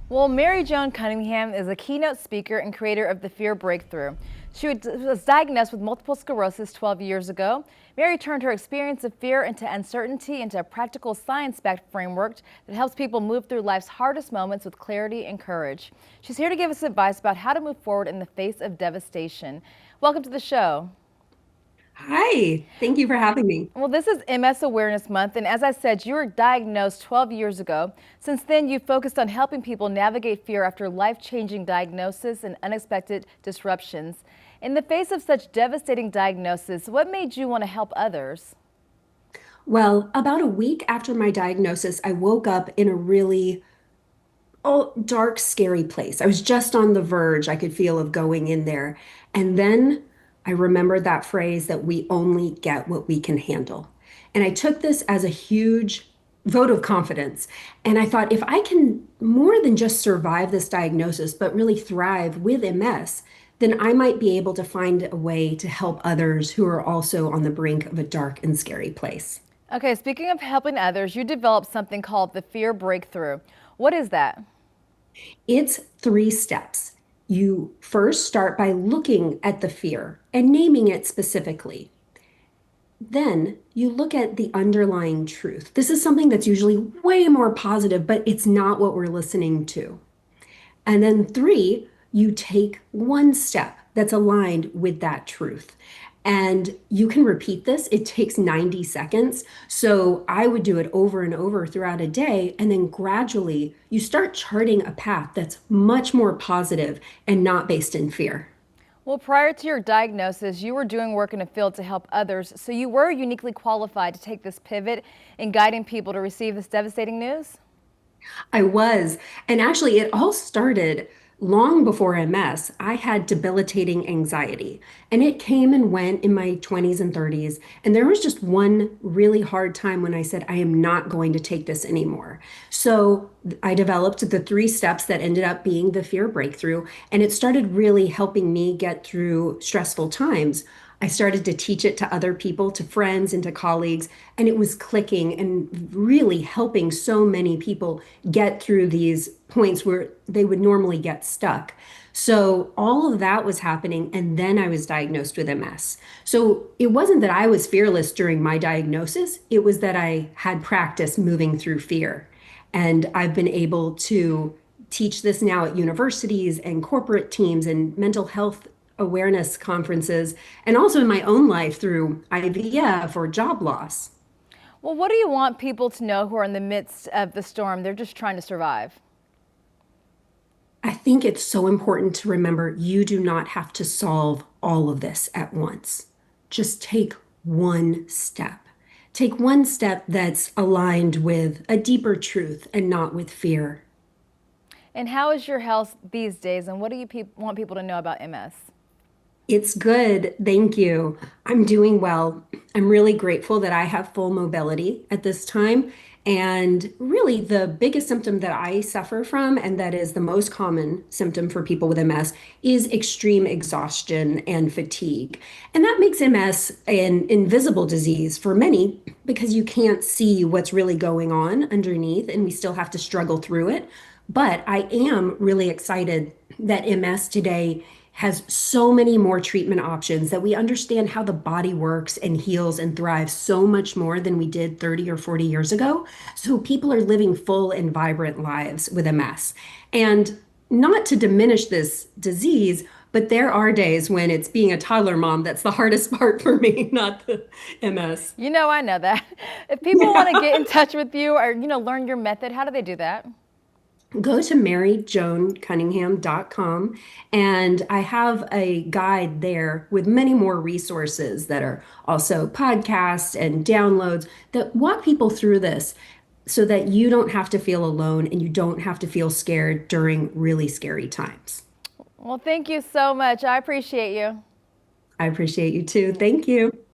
Well, Mary Joan Cunningham is a keynote speaker and creator of the Fear Breakthrough. She was diagnosed with multiple sclerosis 12 years ago. Mary turned her experience of fear into uncertainty into a practical science-backed framework that helps people move through life's hardest moments with clarity and courage. She's here to give us advice about how to move forward in the face of devastation. Welcome to the show. Hi, thank you for having me. Well, this is MS Awareness Month, and as I said, you were diagnosed 12 years ago. Since then, you've focused on helping people navigate fear after life-changing diagnosis and unexpected disruptions. In the face of such devastating diagnosis, what made you want to help others? Well, about a week after my diagnosis, I woke up in a really dark, scary place. I was just on the verge, I could feel, of going in there. And then I remembered that phrase that we only get what we can handle. And I took this as a huge vote of confidence. And I thought, if I can more than just survive this diagnosis, but really thrive with MS, then I might be able to find a way to help others who are also on the brink of a dark and scary place. Okay, speaking of helping others, you developed something called the Fear Breakthrough. What is that? It's three steps. You first start by looking at the fear and naming it specifically. Then you look at the underlying truth. This is something that's usually way more positive, but it's not what we're listening to. And then three, you take one step that's aligned with that truth. And you can repeat this. It takes 90 seconds. So I would do it over and over throughout a day. And then gradually you start charting a path that's much more positive and not based in fear. Well, prior to your diagnosis, you were doing work in a field to help others, so you were uniquely qualified to take this pivot in guiding people to receive this devastating news? I was. And actually, it all started long before MS. I had debilitating anxiety, and it came and went in my 20s and 30s. And there was just one really hard time when I said, I am not going to take this anymore. So I developed the three steps that ended up being the fear breakthrough, and it started really helping me get through stressful times. I started to teach it to other people, to friends and to colleagues, and it was clicking and really helping so many people get through these points where they would normally get stuck. So all of that was happening, and then I was diagnosed with MS. So it wasn't that I was fearless during my diagnosis, it was that I had practice moving through fear. And I've been able to teach this now at universities and corporate teams and mental health awareness conferences, and also in my own life through IVF or job loss. Well, what do you want people to know who are in the midst of the storm? They're just trying to survive. I think it's so important to remember you do not have to solve all of this at once. Just take one step. Take one step that's aligned with a deeper truth and not with fear. And how is your health these days, and what do you want people to know about MS? It's good. Thank you. I'm doing well. I'm really grateful that I have full mobility at this time. And really, the biggest symptom that I suffer from, and that is the most common symptom for people with MS, is extreme exhaustion and fatigue. And that makes MS an invisible disease for many because you can't see what's really going on underneath, and we still have to struggle through it. But I am really excited that MS today has so many more treatment options, that we understand how the body works and heals and thrives so much more than we did 30 or 40 years ago. So people are living full and vibrant lives with MS. And not to diminish this disease, but there are days when it's being a toddler mom that's the hardest part for me, not the MS. You know, I know that. If people want to get in touch with you or, learn your method, how do they do that? Go to maryjoancunningham.com, and I have a guide there with many more resources that are also podcasts and downloads that walk people through this so that you don't have to feel alone and you don't have to feel scared during really scary times. Well, thank you so much. I appreciate you. I appreciate you too. Thank you.